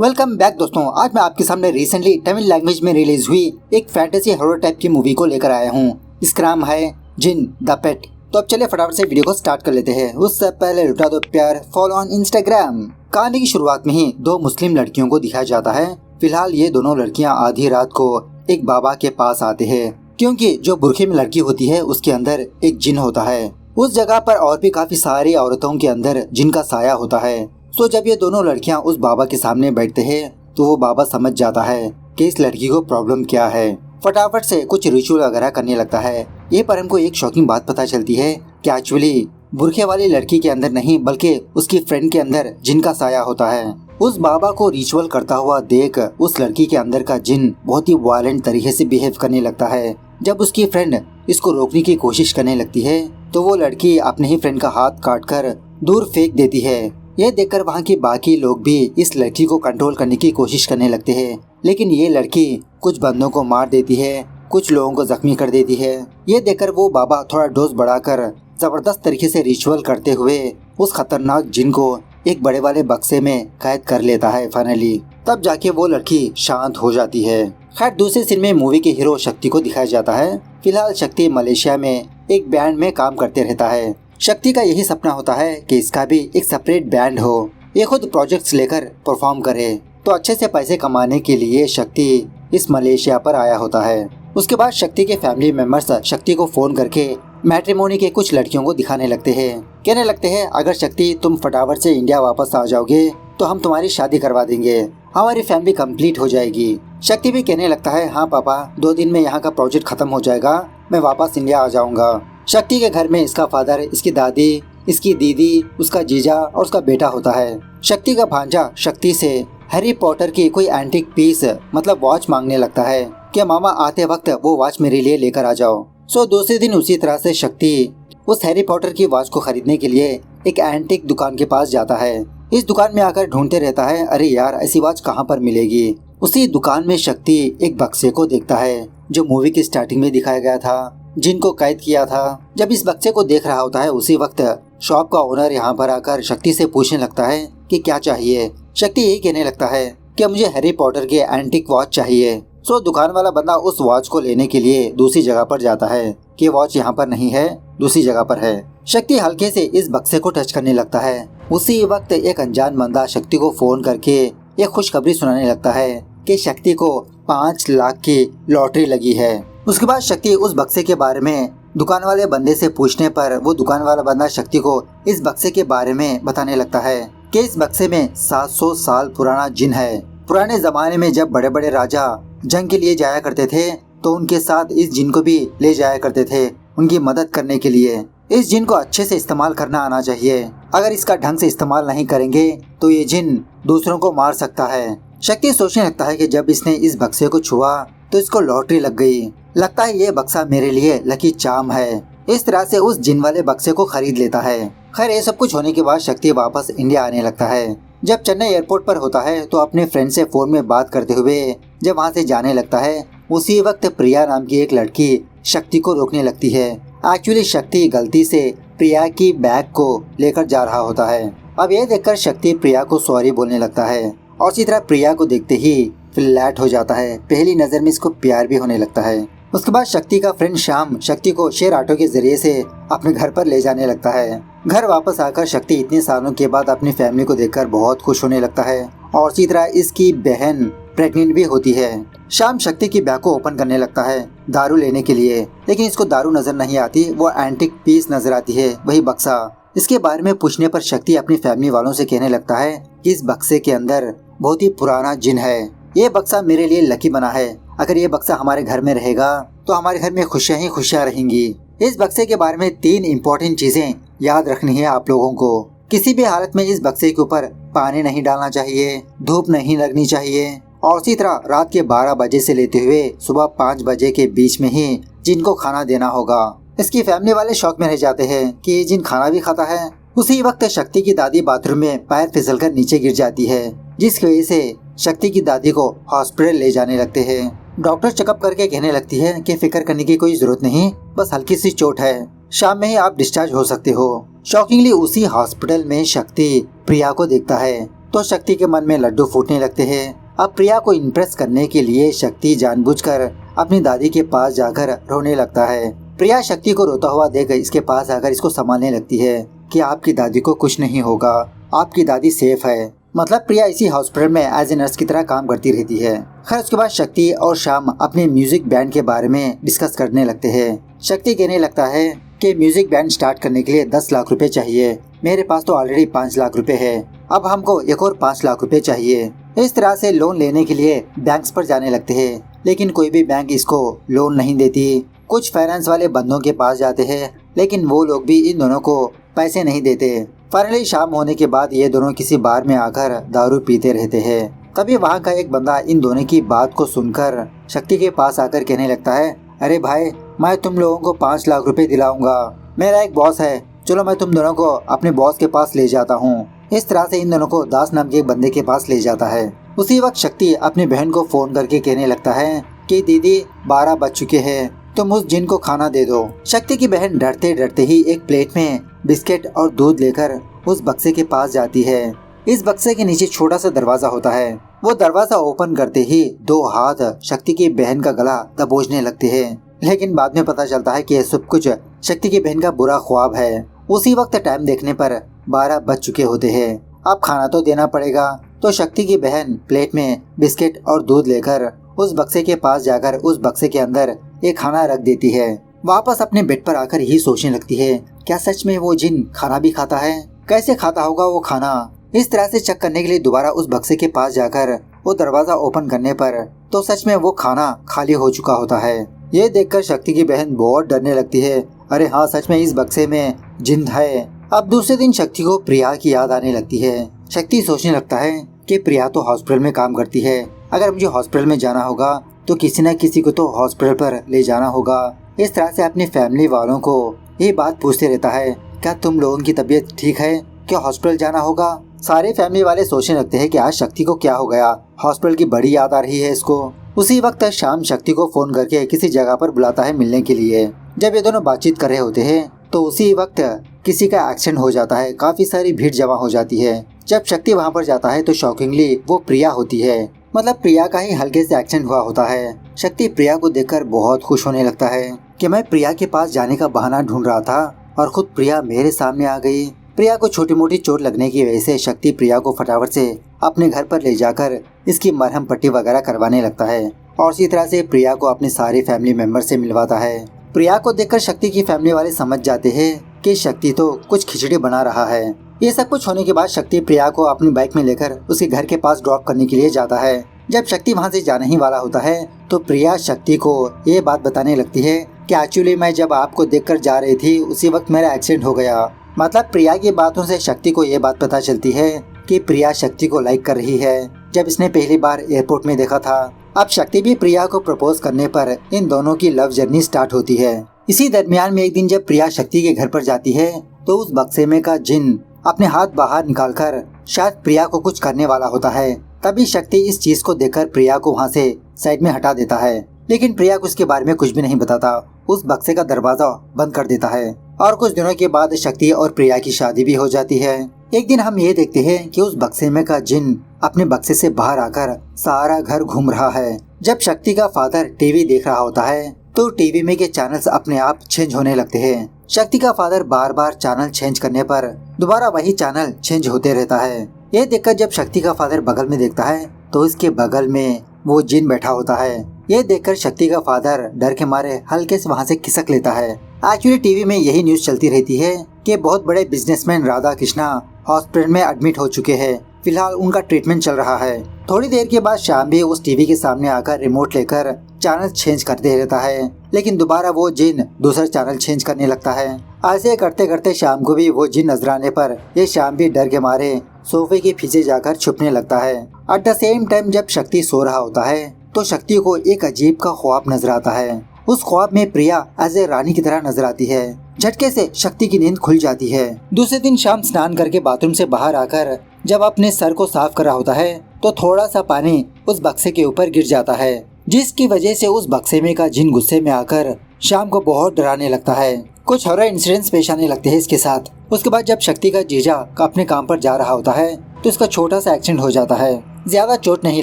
Welcome back दोस्तों। आज मैं आपके सामने रिसेंटली तमिल लैंग्वेज में रिलीज हुई एक फैंटेसी हॉरर टाइप की मूवी को लेकर आया हूँ। इसका नाम है जिन द पेट। तो अब चलिए फटाफट से वीडियो को स्टार्ट कर लेते हैं। उससे पहले लुटा दो प्यार, फॉलो ऑन इंस्टाग्राम। कहानी की शुरुआत में ही दो मुस्लिम लड़कियों को दिखाया जाता है। फिलहाल ये दोनों लड़कियाँ आधी रात को एक बाबा के पास आते हैं, क्योंकि जो बुरखे में लड़की होती है उसके अंदर एक जिन होता है। उस जगह पर और भी काफी सारी औरतों के अंदर जिन का साया होता है। तो जब ये दोनों लड़कियां उस बाबा के सामने बैठते हैं तो वो बाबा समझ जाता है कि इस लड़की को प्रॉब्लम क्या है। फटाफट से कुछ रिचुअल वगैरह करने लगता है। ये पर हमको एक शॉकिंग बात पता चलती है कि एक्चुअली बुरखे वाली लड़की के अंदर नहीं बल्कि उसकी फ्रेंड के अंदर जिन का साया होता है। उस बाबा को रिचुअल करता हुआ देख उस लड़की के अंदर का जिन बहुत ही वायलेंट तरीके से बिहेव करने लगता है। जब उसकी फ्रेंड इसको रोकने की कोशिश करने लगती है तो वो लड़की अपने ही फ्रेंड का हाथ काटकर दूर फेंक देती है। यह देखकर वहाँ के बाकी लोग भी इस लड़की को कंट्रोल करने की कोशिश करने लगते हैं, लेकिन ये लड़की कुछ बंदों को मार देती है, कुछ लोगों को जख्मी कर देती है। ये देखकर वो बाबा थोड़ा डोज बढ़ाकर जबरदस्त तरीके से रिचुअल करते हुए उस खतरनाक जिन को एक बड़े वाले बक्से में कैद कर लेता है फाइनली। तब जाके वो लड़की शांत हो जाती है। खैर दूसरे सीन में मूवी के हीरो शक्ति को दिखाया जाता है। फिलहाल शक्ति मलेशिया में एक बैंड में काम करते रहता है। शक्ति का यही सपना होता है कि इसका भी एक सेपरेट बैंड हो, ये खुद प्रोजेक्ट्स लेकर परफॉर्म करे। तो अच्छे से पैसे कमाने के लिए शक्ति इस मलेशिया पर आया होता है। उसके बाद शक्ति के फैमिली मेंबर्स शक्ति को फोन करके मैट्रिमोनी के कुछ लड़कियों को दिखाने लगते हैं। कहने लगते हैं अगर शक्ति तुम फटाफट से इंडिया वापस आ जाओगे तो हम तुम्हारी शादी करवा देंगे, हमारी फैमिली कंप्लीट हो जाएगी। शक्ति भी कहने लगता है हाँ पापा, 2 दिन में यहाँ का प्रोजेक्ट खत्म हो जाएगा, मैं वापस इंडिया आ जाऊंगा। शक्ति के घर में इसका फादर, इसकी दादी, इसकी दीदी, उसका जीजा और उसका बेटा होता है। शक्ति का भांजा शक्ति से हैरी पॉटर की कोई एंटीक पीस मतलब वॉच मांगने लगता है कि मामा आते वक्त वो वॉच मेरे लिए लेकर आ जाओ। सो दूसरे दिन उसी तरह से शक्ति उस हैरी पॉटर की वॉच को खरीदने के लिए एक एंटीक दुकान के पास जाता है। इस दुकान में आकर ढूंढते रहता है अरे यार ऐसी वॉच कहाँ पर मिलेगी। उसी दुकान में शक्ति एक बक्से को देखता है जो मूवी की स्टार्टिंग में दिखाया गया था, जिनको कैद किया था। जब इस बक्से को देख रहा होता है उसी वक्त शॉप का ओनर यहाँ पर आकर शक्ति से पूछने लगता है कि क्या चाहिए। शक्ति यही कहने लगता है कि मुझे हैरी पॉटर की एंटीक वॉच चाहिए। सो दुकान वाला बंदा उस वॉच को लेने के लिए दूसरी जगह पर जाता है कि वॉच यहाँ पर नहीं है, दूसरी जगह पर है। शक्ति हल्के से इस बक्से को टच करने लगता है। उसी वक्त एक अनजान बंदा शक्ति को फोन करके एक खुशखबरी सुनाने लगता है कि शक्ति को 5 लाख की लॉटरी लगी है। उसके बाद शक्ति उस बक्से के बारे में दुकान वाले बंदे से पूछने पर वो दुकान वाला बंदा शक्ति को इस बक्से के बारे में बताने लगता है कि इस बक्से में 700 साल पुराना जिन है। पुराने जमाने में जब बड़े बड़े राजा जंग के लिए जाया करते थे तो उनके साथ इस जिन को भी ले जाया करते थे उनकी मदद करने के लिए। इस जिन को अच्छे से इस्तेमाल करना आना चाहिए, अगर इसका ढंग से इस्तेमाल नहीं करेंगे तो ये जिन दूसरों को मार सकता है। शक्ति सोचने लगता है कि जब इसने इस बक्से को छुआ तो इसको लॉटरी लग गई, लगता है ये बक्सा मेरे लिए लकी चार्म है। इस तरह से उस जिन वाले बक्से को खरीद लेता है। खैर ये सब कुछ होने के बाद शक्ति वापस इंडिया आने लगता है। जब चेन्नई एयरपोर्ट पर होता है तो अपने फ्रेंड से फोन में बात करते हुए जब वहाँ से जाने लगता है उसी वक्त प्रिया नाम की एक लड़की शक्ति को रोकने लगती है। एक्चुअली शक्ति गलती से प्रिया की बैग को लेकर जा रहा होता है। अब ये देखकर शक्ति प्रिया को सॉरी बोलने लगता है और इसी तरह प्रिया को देखते ही फ्लैट हो जाता है। पहली नजर में इसको प्यार भी होने लगता है। उसके बाद शक्ति का फ्रेंड श्याम शक्ति को शेयर ऑटो के जरिए से अपने घर पर ले जाने लगता है। घर वापस आकर शक्ति इतने सालों के बाद अपनी फैमिली को देखकर बहुत खुश होने लगता है और इसी तरह इसकी बहन प्रेग्नेंट भी होती है। श्याम शक्ति की बैग को ओपन करने लगता है दारू लेने के लिए, लेकिन इसको दारू नजर नहीं आती, वो एंटीक पीस नजर आती है, वही बक्सा। इसके बारे में पूछने पर शक्ति अपनी फैमिली वालों से कहने लगता है कि इस बक्से के अंदर बहुत ही पुराना जिन है, ये बक्सा मेरे लिए लकी बना है, अगर ये बक्सा हमारे घर में रहेगा तो हमारे घर में खुशियाँ ही खुशियाँ रहेंगी। इस बक्से के बारे में 3 इम्पोर्टेंट चीजें याद रखनी है आप लोगों को। किसी भी हालत में इस बक्से के ऊपर पानी नहीं डालना चाहिए, धूप नहीं लगनी चाहिए और इसी तरह रात के 12 बजे से लेते हुए सुबह 5 बजे के बीच में ही जिन को खाना देना होगा। इसकी फैमिली वाले शौक में रह जाते हैं कि ये जिन खाना भी खाता है। उसी वक्त शक्ति की दादी बाथरूम में पैर फिसलकर नीचे गिर जाती है, जिसकी वजह से शक्ति की दादी को हॉस्पिटल ले जाने लगते हैं। डॉक्टर चेकअप करके कहने लगती है कि फिक्र करने की कोई जरूरत नहीं, बस हल्की सी चोट है, शाम में ही आप डिस्चार्ज हो सकते हो। शॉकिंगली उसी हॉस्पिटल में शक्ति प्रिया को देखता है। तो शक्ति के मन में लड्डू फूटने लगते हैं। अब प्रिया को इम्प्रेस करने के लिए शक्ति जानबूझकर अपनी दादी के पास जाकर रोने लगता है। प्रिया शक्ति को रोता हुआ देख इसके पास आकर इसको संभालने लगती है कि आपकी दादी को कुछ नहीं होगा, आपकी दादी सेफ है। मतलब प्रिया इसी हॉस्पिटल में एज ए नर्स की तरह काम करती रहती है। खैर उसके बाद शक्ति और श्याम अपने म्यूजिक बैंड के बारे में डिस्कस करने लगते हैं। शक्ति कहने लगता है कि म्यूजिक बैंड स्टार्ट करने के लिए 10 लाख रुपए चाहिए, मेरे पास तो ऑलरेडी 5 लाख रुपए है, अब हमको एक और 5 लाख रुपए चाहिए। इस तरह से लोन लेने के लिए बैंक्स पर जाने लगते हैं, लेकिन कोई भी बैंक इसको लोन नहीं देती। कुछ फाइनेंस वाले बंदों के पास जाते हैं, लेकिन वो लोग भी इन दोनों को पैसे नहीं देते। फाइनली शाम होने के बाद ये दोनों किसी बार में आकर दारू पीते रहते हैं। तभी वहाँ का एक बंदा इन दोनों की बात को सुनकर शक्ति के पास आकर कहने लगता है, अरे भाई, मैं तुम लोगों को 5 लाख रुपए दिलाऊंगा, मेरा एक बॉस है, चलो मैं तुम दोनों को अपने बॉस के पास ले जाता हूँ। इस तरह से इन दोनों को दास नाम के एक बंदे के पास ले जाता है। उसी वक्त शक्ति अपनी बहन को फोन करके कहने लगता है कि दीदी 12 बज चुके हैं, तुम उस जिन को खाना दे दो। शक्ति की बहन डरते डरते ही एक प्लेट में बिस्किट और दूध लेकर उस बक्से के पास जाती है। इस बक्से के नीचे छोटा सा दरवाजा होता है। वो दरवाजा ओपन करते ही 2 हाथ शक्ति की बहन का गला दबोचने लगते हैं, लेकिन बाद में पता चलता है कि यह सब कुछ शक्ति की बहन का बुरा ख्वाब है। उसी वक्त टाइम देखने पर 12 बज चुके होते हैं। अब खाना तो देना पड़ेगा, तो शक्ति की बहन प्लेट में बिस्किट और दूध लेकर उस बक्से के पास जाकर उस बक्से के अंदर एक खाना रख देती है। वापस अपने बेड पर आकर यही सोचने लगती है, क्या सच में वो जिन खाना भी खाता है? कैसे खाता होगा वो खाना? इस तरह से चेक करने के लिए दोबारा उस बक्से के पास जाकर वो दरवाजा ओपन करने पर तो सच में वो खाना खाली हो चुका होता है। ये देखकर शक्ति की बहन बहुत डरने लगती है, अरे हाँ, सच में इस बक्से में जिन है। अब दूसरे दिन शक्ति को प्रिया की याद आने लगती है। शक्ति सोचने लगता है कि प्रिया तो हॉस्पिटल में काम करती है, अगर मुझे हॉस्पिटल में जाना होगा तो किसी न किसी को तो हॉस्पिटल पर ले जाना होगा। इस तरह से अपनी फैमिली वालों को ये बात पूछते रहता है, क्या तुम लोगों की तबीयत ठीक है, क्या हॉस्पिटल जाना होगा? सारे फैमिली वाले सोचने लगते हैं कि आज शक्ति को क्या हो गया, हॉस्पिटल की बड़ी याद आ रही है इसको। उसी वक्त शाम शक्ति को फोन करके किसी जगह पर बुलाता है मिलने के लिए। जब ये दोनों बातचीत कर रहे होते हैं तो उसी वक्त किसी का एक्सीडेंट हो जाता है, काफी सारी भीड़ जमा हो जाती है। जब शक्ति वहाँ पर जाता है तो शॉकिंगली वो प्रिया होती है, मतलब प्रिया का ही हल्के से एक्सीडेंट हुआ होता है। शक्ति प्रिया को देखकर बहुत खुश होने लगता है कि मैं प्रिया के पास जाने का बहाना ढूंढ रहा था और खुद प्रिया मेरे सामने आ गई। प्रिया को छोटी मोटी चोट लगने की वजह से शक्ति प्रिया को फटाफट से अपने घर पर ले जाकर इसकी मरहम पट्टी वगैरह करवाने लगता है और इसी तरह से प्रिया को अपने सारे फैमिली मेंबर से मिलवाता है। प्रिया को देखकर शक्ति की फैमिली वाले समझ जाते हैं कि शक्ति तो कुछ खिचड़ी बना रहा है। ये सब कुछ होने के बाद शक्ति प्रिया को अपनी बाइक में लेकर उसके घर के पास ड्रॉप करने के लिए जाता है। जब शक्ति वहाँ से जाने ही वाला होता है तो प्रिया शक्ति को ये बात बताने लगती है कि एक्चुअली मैं जब आपको देखकर जा रही थी उसी वक्त मेरा एक्सीडेंट हो गया। मतलब प्रिया की बातों से शक्ति को ये बात पता चलती है कि प्रिया शक्ति को लाइक कर रही है, जब इसने पहली बार एयरपोर्ट में देखा था। अब शक्ति भी प्रिया को प्रपोज करने पर इन दोनों की लव जर्नी स्टार्ट होती है। इसी दरमियान में एक दिन जब प्रिया शक्ति के घर पर जाती है तो उस बक्से में का जिन अपने हाथ बाहर निकालकर शायद प्रिया को कुछ करने वाला होता है। तभी शक्ति इस चीज को देखकर प्रिया को वहाँ से साइड में हटा देता है, लेकिन प्रिया को इसके बारे में कुछ भी नहीं बताता, उस बक्से का दरवाजा बंद कर देता है। और कुछ दिनों के बाद शक्ति और प्रिया की शादी भी हो जाती है। एक दिन हम ये देखते हैं कि उस बक्से में का जिन अपने बक्से से बाहर आकर सारा घर घूम रहा है। जब शक्ति का फादर टीवी देख रहा होता है तो टीवी में के चैनल्स अपने आप चेंज होने लगते हैं। शक्ति का फादर बार बार चैनल चेंज करने पर दोबारा वही चैनल चेंज होते रहता है। ये देखकर जब शक्ति का फादर बगल में देखता है तो इसके बगल में वो जिन बैठा होता है। ये देखकर शक्ति का फादर डर के मारे हल्के से वहाँ से खिसक लेता है। एक्चुअली टीवी में यही न्यूज चलती रहती है कि बहुत बड़े बिजनेसमैन राधा कृष्णा हॉस्पिटल में एडमिट हो चुके हैं, फिलहाल उनका ट्रीटमेंट चल रहा है। थोड़ी देर के बाद शाम भी उस टीवी के सामने आकर रिमोट लेकर चैनल चेंज करते रहता है, लेकिन दोबारा वो जिन दूसरा चैनल चेंज करने लगता है। ऐसे करते करते शाम को भी वो जिन नजर आने पर ये शाम भी डर के मारे सोफे के पीछे जाकर छुपने लगता है। एट द सेम टाइम जब शक्ति सो रहा होता है तो शक्ति को एक अजीब का ख्वाब नजर आता है। उस ख्वाब में प्रिया एज ए रानी की तरह नजर आती है। झटके से शक्ति की नींद खुल जाती है। दूसरे दिन शाम स्नान करके बाथरूम से बाहर आकर जब अपने सर को साफ कर रहा होता है तो थोड़ा सा पानी उस बक्से के ऊपर गिर जाता है, जिसकी वजह से उस बक्से में का जिन गुस्से में आकर शाम को बहुत डराने लगता है। कुछ हॉरर इंसिडेंट्स पेश आने लगते हैं इसके साथ। उसके बाद जब शक्ति का जीजा अपने काम पर जा रहा होता है तो उसका छोटा सा एक्सीडेंट हो जाता है। ज्यादा चोट नहीं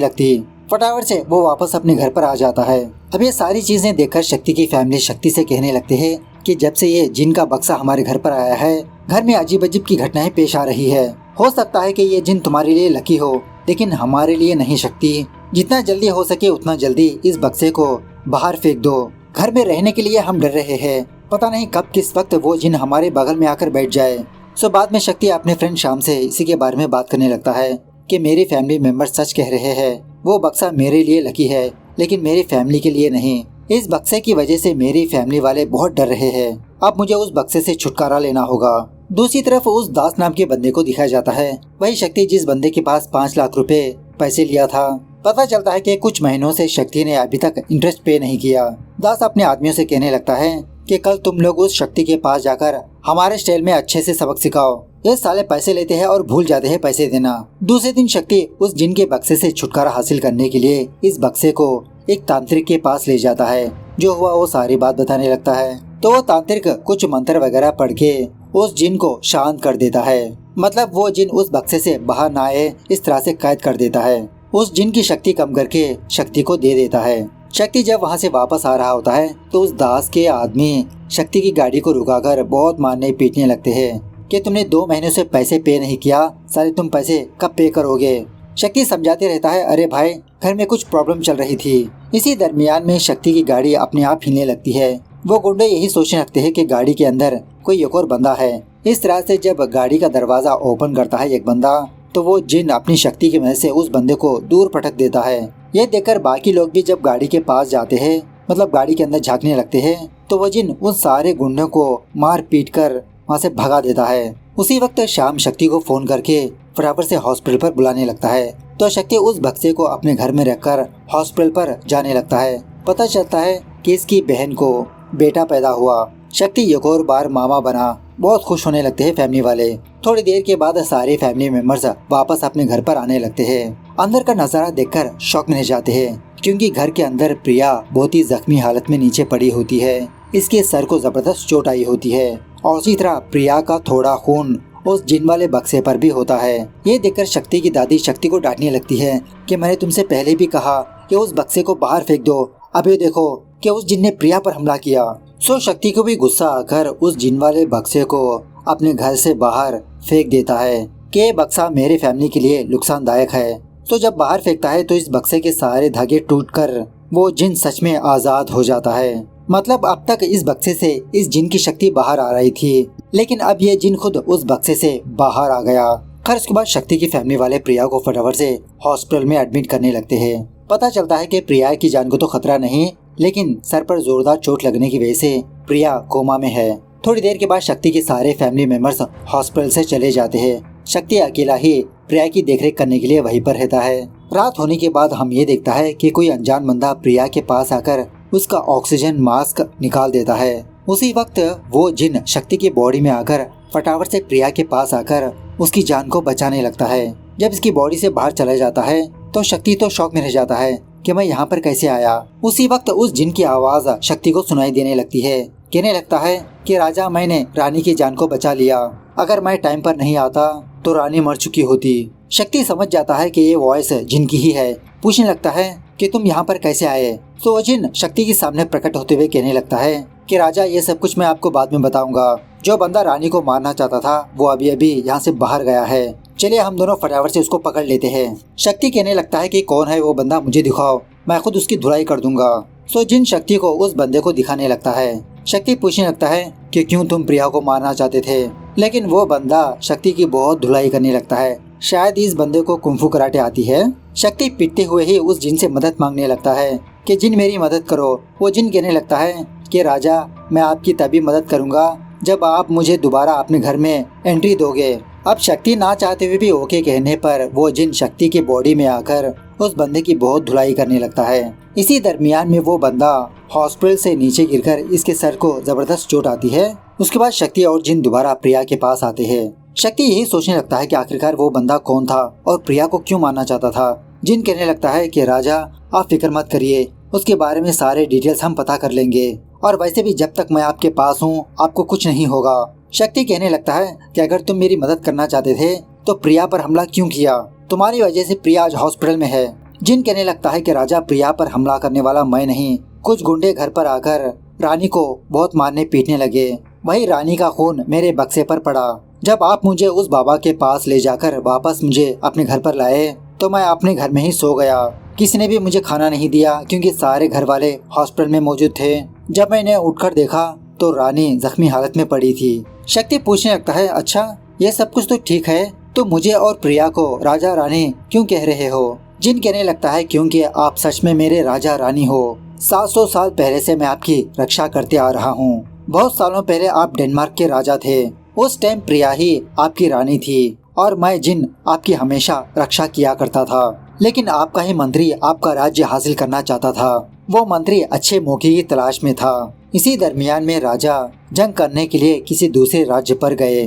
लगती, फटाफट से वो वापस अपने घर पर आ जाता है। अब ये सारी चीजें देखकर शक्ति की फैमिली शक्ति से कहने लगते हैं कि जब से ये जिन का बक्सा हमारे घर पर आया है, घर में अजीब अजीब की घटनाएं पेश आ रही है। हो सकता है कि ये जिन तुम्हारे लिए लकी हो, लेकिन हमारे लिए नहीं शक्ति। जितना जल्दी हो सके उतना जल्दी इस बक्से को बाहर फेंक दो। घर में रहने के लिए हम डर रहे हैं, पता नहीं कब किस वक्त वो जिन हमारे बगल में आकर बैठ जाए। सो बाद में शक्ति अपने फ्रेंड शाम से इसी के बारे में बात करने लगता है कि मेरी फैमिली मेंबर सच कह रहे हैं, वो बक्सा मेरे लिए लकी है लेकिन मेरी फैमिली के लिए नहीं। इस बक्से की वजह से मेरी फैमिली वाले बहुत डर रहे हैं। अब मुझे उस बक्से से छुटकारा लेना होगा। दूसरी तरफ उस दास नाम के बंदे को दिखाया जाता है, वही शक्ति जिस बंदे के पास 5 लाख रुपए पैसे लिया था। पता चलता है कि कुछ महीनों से शक्ति ने अभी तक इंटरेस्ट पे नहीं किया। दास अपने आदमियों से कहने लगता है कि कल तुम लोग उस शक्ति के पास जाकर हमारे स्टाइल में अच्छे से सबक सिखाओ। ये साले पैसे लेते हैं और भूल जाते हैं पैसे देना। दूसरे दिन शक्ति उस जिन के बक्से से छुटकारा हासिल करने के लिए इस बक्से को एक तांत्रिक के पास ले जाता है। जो हुआ वो सारी बात बताने लगता है। तो वो तांत्रिक कुछ मंत्र वगैरह पढ़ के उस जिन को शांत कर देता है। मतलब वो जिन उस बक्से से बाहर ना आए इस तरह से कैद कर देता है। उस जिन की शक्ति कम करके शक्ति को दे देता है। शक्ति जब वहाँ से वापस आ रहा होता है तो उस दास के आदमी शक्ति की गाड़ी को रुकाकर बहुत मारने पीटने लगते हैं कि तुमने 2 महीनों से पैसे पे नहीं किया, सारे तुम पैसे कब पे करोगे। शक्ति समझाते रहता है, अरे भाई घर में कुछ प्रॉब्लम चल रही थी। इसी दरमियान में शक्ति की गाड़ी अपने आप हिलने लगती है। वो गुंडे यही सोचने लगते हैं कि गाड़ी के अंदर कोई एक और बंदा है। इस तरह से जब गाड़ी का दरवाजा ओपन करता है एक बंदा, तो वो जिन अपनी शक्ति की मदद से उस बंदे को दूर पटक देता है। ये देखकर बाकी लोग भी जब गाड़ी के पास जाते हैं, मतलब गाड़ी के अंदर झांकने लगते हैं, तो वो जिन उन सारे गुंडों को मार पीट कर वहाँ से भगा देता है। उसी वक्त शाम शक्ति को फोन करके फटाफट से हॉस्पिटल पर बुलाने लगता है। तो शक्ति उस बक्से को अपने घर में रखकर हॉस्पिटल पर जाने लगता है। पता चलता है कि इसकी बहन को बेटा पैदा हुआ। शक्ति एक और बार मामा बना। बहुत खुश होने लगते हैं फैमिली वाले। थोड़ी देर के बाद सारे फैमिली मेंबर्स वापस अपने घर पर आने लगते हैं। अंदर का नजारा देखकर शॉक में रह जाते हैं, क्योंकि घर के अंदर प्रिया बहुत ही जख्मी हालत में नीचे पड़ी होती है। इसके सर को जबरदस्त चोट आई होती है और उसी तरह प्रिया का थोड़ा खून उस जिन वाले बक्से पर भी होता है। ये देखकर शक्ति की दादी शक्ति को डांटने लगती है कि मैंने तुमसे पहले भी कहा कि उस बक्से को बाहर फेंक दो। अब ये देखो कि उस जिन ने प्रिया पर हमला किया। सो शक्ति को भी गुस्सा आकर उस जिन वाले बक्से को अपने घर से बाहर फेंक देता है कि ये बक्सा मेरे फैमिली के लिए नुकसानदायक है। तो जब बाहर फेंकता है तो इस बक्से के सारे धागे टूटकर वो जिन सच में आजाद हो जाता है। मतलब अब तक इस बक्से से इस जिन की शक्ति बाहर आ रही थी, लेकिन अब ये जिन खुद उस बक्से से बाहर आ गया। खैर उसके बाद शक्ति की फैमिली वाले प्रिया को फटाफट से हॉस्पिटल में एडमिट करने लगते हैं। पता चलता है कि प्रिया की जान को तो खतरा नहीं, लेकिन सर पर जोरदार चोट लगने की वजह से प्रिया कोमा में है। थोड़ी देर के बाद शक्ति के सारे फैमिली मेंबर्स हॉस्पिटल से चले जाते हैं। शक्ति अकेला ही प्रिया की देखरेख करने के लिए वहीं पर रहता है। रात होने के बाद हम ये देखता है कि कोई अनजान बंदा प्रिया के पास आकर उसका ऑक्सीजन मास्क निकाल देता है। उसी वक्त वो जिन शक्ति की बॉडी में आकर फटाफट से प्रिया के पास आकर उसकी जान को बचाने लगता है। जब इसकी बॉडी से बाहर चला जाता है तो शक्ति तो शॉक में रह जाता है कि मैं यहाँ पर कैसे आया। उसी वक्त उस जिन की आवाज शक्ति को सुनाई देने लगती है। कहने लगता है कि राजा, मैंने रानी की जान को बचा लिया। अगर मैं टाइम पर नहीं आता तो रानी मर चुकी होती। शक्ति समझ जाता है कि ये वॉइस जिन की ही है। पूछने लगता है कि तुम यहाँ पर कैसे आए। तो वो जिन शक्ति के सामने प्रकट होते हुए कहने लगता है कि राजा, ये सब कुछ मैं आपको बाद में बताऊंगा। जो बंदा रानी को मारना चाहता था वो अभी अभी यहाँ से बाहर गया है। चलिए हम दोनों फटाफट से उसको पकड़ लेते हैं। शक्ति कहने लगता है कि कौन है वो बंदा, मुझे दिखाओ, मैं खुद उसकी धुलाई कर दूंगा। सो जिन शक्ति को उस बंदे को दिखाने लगता है। शक्ति पूछने लगता है कि क्यों तुम प्रिया को मारना चाहते थे, लेकिन वो बंदा शक्ति की बहुत धुलाई करने लगता है। शायद इस बंदे को कुंफू कराटे आती है। शक्ति पिटते हुए ही उस जिन से मदद मांगने लगता है कि जिन मेरी मदद करो। वो जिन कहने लगता है कि राजा, मैं आपकी तभी मदद करूंगा जब आप मुझे दोबारा अपने घर में एंट्री दोगे। अब शक्ति ना चाहते हुए भी ओके कहने पर वो जिन शक्ति की बॉडी में आकर उस बंदे की बहुत धुलाई करने लगता है। इसी दरमियान में वो बंदा हॉस्पिटल से नीचे गिरकर इसके सर को जबरदस्त चोट आती है। उसके बाद शक्ति और जिन दोबारा प्रिया के पास आते हैं। शक्ति यही सोचने लगता है कि आखिरकार वो बंदा कौन था और प्रिया को क्यों मारना चाहता था। जिन कहने लगता है कि राजा, आप फिक्र मत करिए, उसके बारे में सारे डिटेल्स हम पता कर लेंगे और वैसे भी जब तक मैं आपके पास हूँ आपको कुछ नहीं होगा। शक्ति कहने लगता है कि अगर तुम मेरी मदद करना चाहते थे तो प्रिया पर हमला क्यों किया? तुम्हारी वजह से प्रिया आज हॉस्पिटल में है। जिन कहने लगता है कि राजा, प्रिया पर हमला करने वाला मैं नहीं, कुछ गुंडे घर पर आकर रानी को बहुत मारने पीटने लगे। वही रानी का खून मेरे बक्से पर पड़ा। जब आप मुझे उस बाबा के पास ले जाकर वापस मुझे अपने घर पर लाए तो मैं अपने घर में ही सो गया। किसी ने भी मुझे खाना नहीं दिया क्योंकि सारे घर वाले हॉस्पिटल में मौजूद थे। जब मैंने उठकर देखा तो रानी जख्मी हालत में पड़ी थी। शक्ति पूछने लगता है, अच्छा ये सब कुछ तो ठीक है, तो मुझे और प्रिया को राजा रानी क्यों कह रहे हो? जिन कहने लगता है क्योंकि आप सच में मेरे राजा रानी हो। 700 साल पहले से मैं आपकी रक्षा करते आ रहा हूँ। बहुत सालों पहले आप डेनमार्क के राजा थे। उस टाइम प्रिया ही आपकी रानी थी और मैं जिन आपकी हमेशा रक्षा किया करता था। लेकिन आपका ही मंत्री आपका राज्य हासिल करना चाहता था। वो मंत्री अच्छे मौके की तलाश में था। इसी दरमियान में राजा जंग करने के लिए किसी दूसरे राज्य पर गए।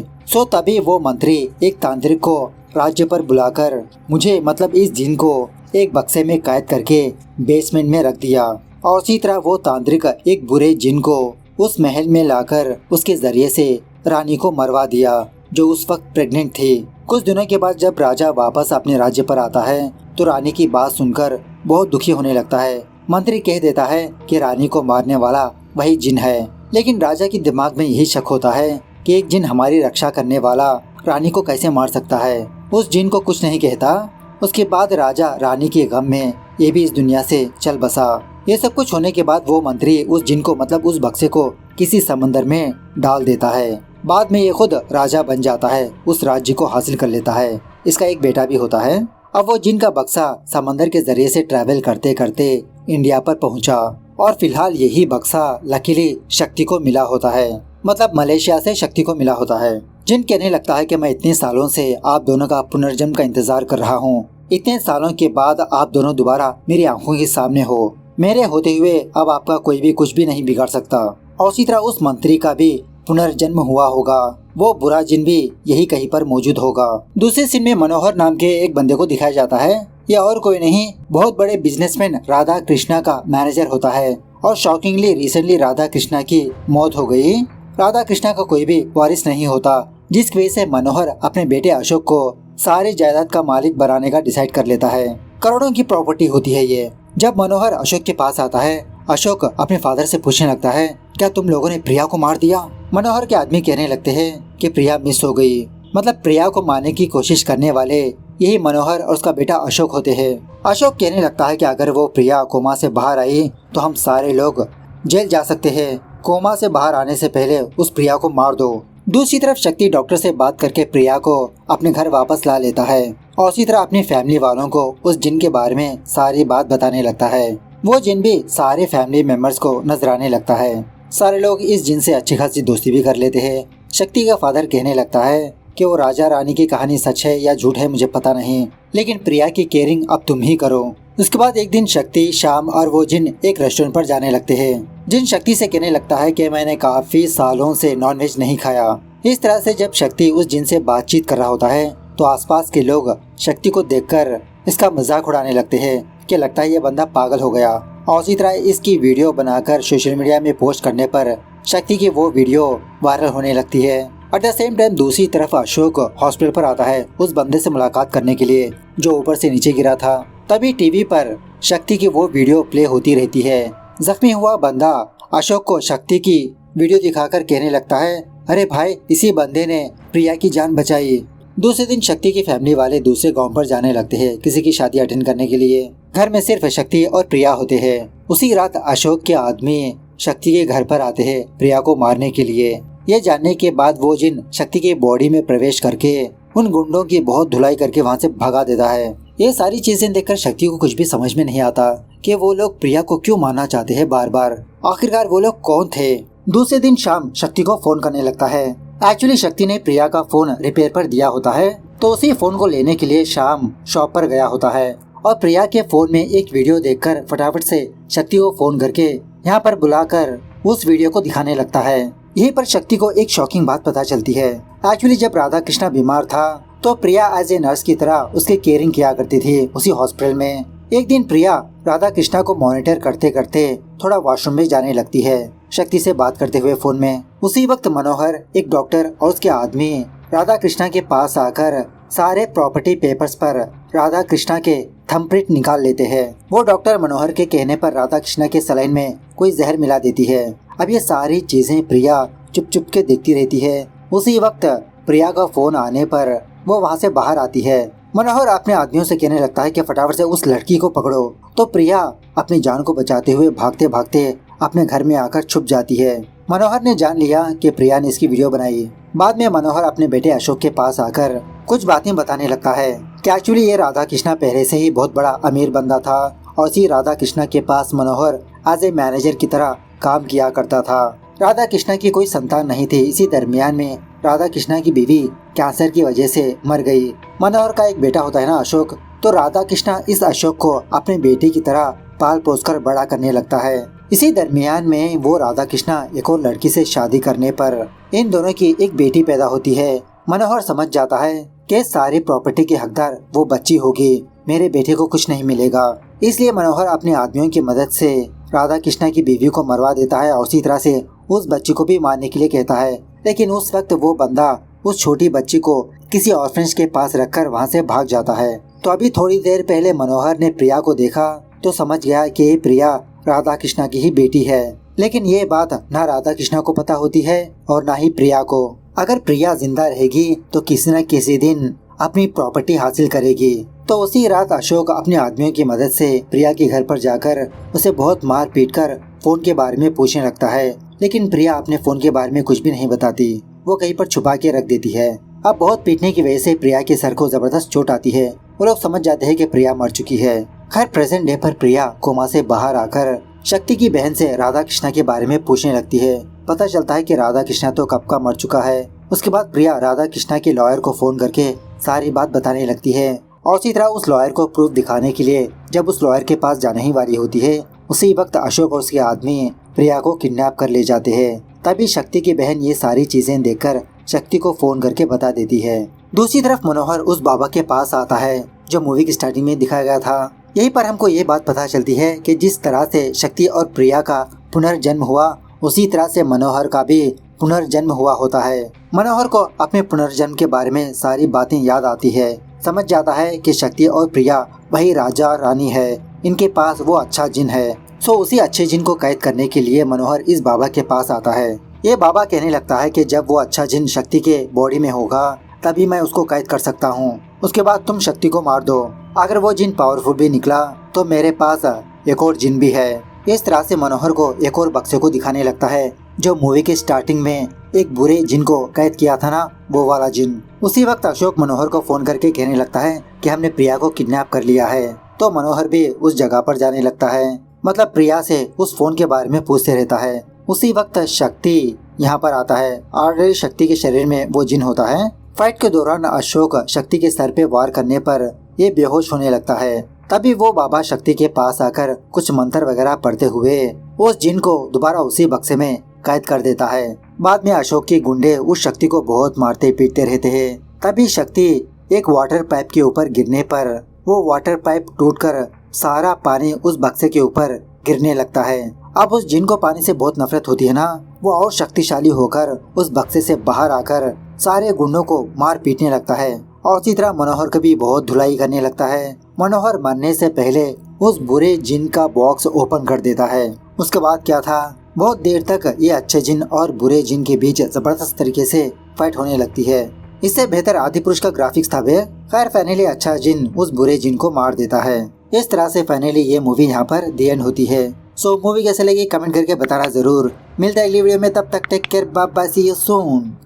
तभी वो मंत्री एक तांत्रिक को राज्य पर बुलाकर मुझे मतलब इस जिन को एक बक्से में कैद करके बेसमेंट में रख दिया। और इसी तरह वो तांत्रिक एक बुरे जिन को उस महल में लाकर उसके जरिए से रानी को मरवा दिया, जो उस वक्त प्रेग्नेंट थी। कुछ दिनों के बाद जब राजा वापस अपने राज्य पर आता है तो रानी की बात सुनकर बहुत दुखी होने लगता है। मंत्री कह देता है कि रानी को मारने वाला वही जिन है। लेकिन राजा के दिमाग में यही शक होता है कि एक जिन हमारी रक्षा करने वाला रानी को कैसे मार सकता है। उस जिन को कुछ नहीं कहता। उसके बाद राजा रानी के गम में ये भी इस दुनिया से चल बसा। ये सब कुछ होने के बाद वो मंत्री उस जिन को मतलब उस बक्से को किसी समंदर में डाल देता है। बाद में ये खुद राजा बन जाता है, उस राज्य को हासिल कर लेता है। इसका एक बेटा भी होता है। अब वो जिन का बक्सा समंदर के जरिए से ट्रैवल करते करते इंडिया पर पहुंचा और फिलहाल यही बक्सा लकीली शक्ति को मिला होता है, मतलब मलेशिया से शक्ति को मिला होता है। जिन कहने लगता है कि मैं इतने सालों से आप दोनों का पुनर्जन्म का इंतजार कर रहा हूँ। इतने सालों के बाद आप दोनों दोबारा मेरी आंखों के सामने हो। मेरे होते हुए अब आपका कोई भी कुछ भी नहीं बिगाड़ सकता। और इसी तरह उस मंत्री का भी पुनर्जन्म हुआ होगा। वो बुरा जिन भी यही कहीं पर मौजूद होगा। दूसरे सीन में मनोहर नाम के एक बंदे को दिखाया जाता है। यह और कोई नहीं, बहुत बड़े बिजनेसमैन राधा कृष्णा का मैनेजर होता है। और शॉकिंगली रिसेंटली राधा कृष्णा की मौत हो गई। राधा कृष्णा का कोई भी वारिस नहीं होता, जिसकी वजह से मनोहर अपने बेटे अशोक को सारी जायदाद का मालिक बनाने का डिसाइड कर लेता है। करोड़ों की प्रॉपर्टी होती है ये। जब मनोहर अशोक के पास आता है, अशोक अपने फादर से पूछने लगता है, क्या तुम लोगों ने प्रिया को मार दिया? मनोहर के आदमी कहने लगते हैं कि प्रिया मिस हो गई। मतलब प्रिया को मारने की कोशिश करने वाले यही मनोहर और उसका बेटा अशोक होते हैं। अशोक कहने लगता है कि अगर वो प्रिया कोमा से बाहर आई तो हम सारे लोग जेल जा सकते हैं। कोमा से बाहर आने से पहले उस प्रिया को मार दो। दूसरी तरफ शक्ति डॉक्टर से बात करके प्रिया को अपने घर वापस ला लेता है और उसी तरह अपनी फैमिली वालों को उस जिन के बारे में सारी बात बताने लगता है। वो जिन भी सारे फैमिली मेंबर्स को नजराने लगता है। सारे लोग इस जिन से अच्छी खासी दोस्ती भी कर लेते हैं। शक्ति का फादर कहने लगता है कि वो राजा रानी की कहानी सच है या झूठ है मुझे पता नहीं, लेकिन प्रिया की केयरिंग अब तुम ही करो। उसके बाद एक दिन शक्ति, श्याम और वो जिन एक रेस्टोरेंट पर जाने लगते हैं। जिन शक्ति से कहने लगता है कि मैंने काफी सालों से नॉनवेज नहीं खाया। इस तरह से जब शक्ति उस जिन से बातचीत कर रहा होता है तो आसपास के लोग शक्ति को देखकर इसका मजाक उड़ाने लगते हैं कि लगता है ये बंदा पागल हो गया। और इसी तरह इसकी वीडियो बनाकर सोशल मीडिया में पोस्ट करने पर शक्ति की वो वीडियो वायरल होने लगती है। एट द सेम टाइम दूसरी तरफ अशोक हॉस्पिटल पर आता है उस बंदे से मुलाकात करने के लिए जो ऊपर से नीचे गिरा था। तभी टीवी पर शक्ति की वो वीडियो प्ले होती रहती है। जख्मी हुआ बंदा अशोक को शक्ति की वीडियो दिखाकर कहने लगता है, अरे भाई इसी बंदे ने प्रिया की जान बचाई। दूसरे दिन शक्ति की फैमिली वाले दूसरे गांव पर जाने लगते हैं किसी की शादी अटेंड करने के लिए। घर में सिर्फ शक्ति और प्रिया होते हैं। उसी रात अशोक के आदमी शक्ति के घर पर आते हैं प्रिया को मारने के लिए। ये जानने के बाद वो जिन शक्ति के बॉडी में प्रवेश करके उन गुंडों की बहुत धुलाई करके वहाँ से भगा देता है। ये सारी चीजें देखकर शक्ति को कुछ भी समझ में नहीं आता कि वो लोग प्रिया को क्यों मारना चाहते हैं बार बार। आखिरकार वो लोग कौन थे? दूसरे दिन शाम शक्ति को फोन करने लगता है। एक्चुअली शक्ति ने प्रिया का फोन रिपेयर पर दिया होता है, तो उसी फोन को लेने के लिए शाम शॉप पर गया होता है और प्रिया के फोन में एक वीडियो देखकर फटाफट से शक्ति को फोन करके यहाँ पर बुलाकर उस वीडियो को दिखाने लगता है। यहीं पर शक्ति को एक शॉकिंग बात पता चलती है। एक्चुअली जब राधा कृष्णा बीमार था तो प्रिया एज ए नर्स की तरह उसकी केयरिंग किया करती थी उसी हॉस्पिटल में। एक दिन प्रिया राधा कृष्णा को मॉनिटर करते करते थोड़ा वॉशरूम में जाने लगती है। शक्ति से बात करते हुए फोन में। उसी वक्त मनोहर, एक डॉक्टर और उसके आदमी राधा कृष्णा के पास आकर सारे प्रॉपर्टी पेपर्स पर राधा कृष्णा के थंबप्रिंट निकाल लेते हैं। वो डॉक्टर मनोहर के कहने पर राधा कृष्णा के सलाइन में कोई जहर मिला देती है। अब ये सारी चीजें प्रिया चुप चुप के देखती रहती है। उसी वक्त प्रिया का फोन आने पर वो वहाँ से बाहर आती है। मनोहर अपने आदमियों से कहने लगता है कि फटाफट से उस लड़की को पकड़ो। तो प्रिया अपनी जान को बचाते हुए भागते भागते अपने घर में आकर छुप जाती है। मनोहर ने जान लिया कि प्रिया ने इसकी वीडियो बनाई। बाद में मनोहर अपने बेटे अशोक के पास आकर कुछ बातें बताने लगता है कि एक्चुअली ये राधा कृष्णा पहले से ही बहुत बड़ा अमीर बंदा था और इसी राधा कृष्णा के पास मनोहर एज ए मैनेजर की तरह काम किया करता था। राधा कृष्णा की कोई संतान नहीं थी। इसी दरमियान में राधा कृष्णा की बीवी कैंसर की वजह से मर गई। मनोहर का एक बेटा होता है ना, अशोक। तो राधा कृष्णा इस अशोक को अपने बेटे की तरह पाल पोस कर बड़ा करने लगता है। इसी दरमियान में वो राधा कृष्णा एक और लड़की से शादी करने पर इन दोनों की एक बेटी पैदा होती है। मनोहर समझ जाता है कि सारी प्रॉपर्टी की हकदार वो बच्ची होगी, मेरे बेटे को कुछ नहीं मिलेगा। इसलिए मनोहर अपने आदमियों की मदद से राधा कृष्णा की बीवी को मरवा देता है और उसी तरह से उस बच्ची को भी मारने के लिए कहता है। लेकिन उस वक्त वो बंदा उस छोटी बच्ची को किसी ऑर्फनेज के पास रखकर वहाँ से भाग जाता है। तो अभी थोड़ी देर पहले मनोहर ने प्रिया को देखा तो समझ गया कि ये प्रिया राधा कृष्णा की ही बेटी है। लेकिन ये बात ना राधा कृष्णा को पता होती है और ना ही प्रिया को। अगर प्रिया जिंदा रहेगी तो किसी न किसी दिन अपनी प्रॉपर्टी हासिल करेगी। तो उसी रात अशोक अपने आदमियों की मदद से प्रिया के घर पर जाकर उसे बहुत मार पीट कर फोन के बारे में पूछने लगता है। लेकिन प्रिया अपने फोन के बारे में कुछ भी नहीं बताती, वो कहीं पर छुपा के रख देती है। अब बहुत पीटने की वजह से प्रिया के सर को जबरदस्त चोट आती है। वो लोग समझ जाते हैं कि प्रिया मर चुकी है। खैर प्रेजेंट डे पर प्रिया कोमा से बाहर आकर शक्ति की बहन से राधा कृष्णा के बारे में पूछने लगती है। पता चलता है कि राधा कृष्णा तो कब का मर चुका है। उसके बाद प्रिया राधा कृष्णा के लॉयर को फोन करके सारी बात बताने लगती है और उसी तरह उस लॉयर को प्रूफ दिखाने के लिए जब उस लॉयर के पास जाने ही वाली होती है, उसी वक्त अशोक और उसके आदमी प्रिया को किडनैप कर ले जाते हैं। तभी शक्ति की बहन ये सारी चीजें देखकर शक्ति को फोन करके बता देती है। दूसरी तरफ मनोहर उस बाबा के पास आता है जो मूवी की स्टार्टिंग में दिखाया गया था। यहीं पर हमको ये बात पता चलती है कि जिस तरह से शक्ति और प्रिया का पुनर्जन्म हुआ, उसी तरह से मनोहर का भी पुनर्जन्म हुआ होता है। मनोहर को अपने पुनर्जन्म के बारे में सारी बातें याद आती है। समझ जाता है कि शक्ति और प्रिया वही राजा रानी है, इनके पास वो अच्छा जिन है। सो उसी अच्छे जिन को कैद करने के लिए मनोहर इस बाबा के पास आता है। ये बाबा कहने लगता है कि जब वो अच्छा जिन शक्ति के बॉडी में होगा तभी मैं उसको कैद कर सकता हूँ। उसके बाद तुम शक्ति को मार दो। अगर वो जिन पावरफुल भी निकला तो मेरे पास एक और जिन भी है। इस तरह से मनोहर को एक और बक्से को दिखाने लगता है जो मूवी के स्टार्टिंग में एक बुरे जिन को कैद किया था ना, वो वाला जिन। उसी वक्त अशोक मनोहर को फोन करके कहने लगता है कि हमने प्रिया को किडनैप कर लिया है। तो मनोहर भी उस जगह पर जाने लगता है, मतलब प्रिया से उस फोन के बारे में पूछते रहता है। उसी वक्त शक्ति यहाँ पर आता है। ऑलरेडी शक्ति के शरीर में वो जिन होता है। फाइट के दौरान अशोक शक्ति के सर पे वार करने पर ये बेहोश होने लगता है। तभी वो बाबा शक्ति के पास आकर कुछ मंत्र वगैरह पढ़ते हुए उस जिन को दोबारा उसी बक्से में कैद कर देता है। बाद में अशोक के गुंडे उस शक्ति को बहुत मारते पीटते रहते हैं। तभी शक्ति एक वाटर पाइप के ऊपर गिरने पर वो वाटर पाइप टूटकर सारा पानी उस बक्से के ऊपर गिरने लगता है। अब उस जिन को पानी से बहुत नफरत होती है ना, वो और शक्तिशाली होकर उस बक्से से बाहर आकर सारे गुंडों को मार पीटने लगता है और उसी तरह मनोहर को भी बहुत धुलाई करने लगता है। मनोहर मरने से पहले उस बुरे जिन का बॉक्स ओपन कर देता है। उसके बाद क्या था, बहुत देर तक ये अच्छे जिन और बुरे जिन के बीच जबरदस्त तरीके से फाइट होने लगती है। इससे बेहतर आदिपुरुष का ग्राफिक्स था वे। खैर फाइनली अच्छा जिन उस बुरे जिन को मार देता है। इस तरह से फाइनली ये मूवी यहाँ पर दी एंड होती है। सो मूवी कैसे लगी कमेंट करके बताना जरूर। मिलता है अगली वीडियो में, तब तक take care, bye bye, see you soon.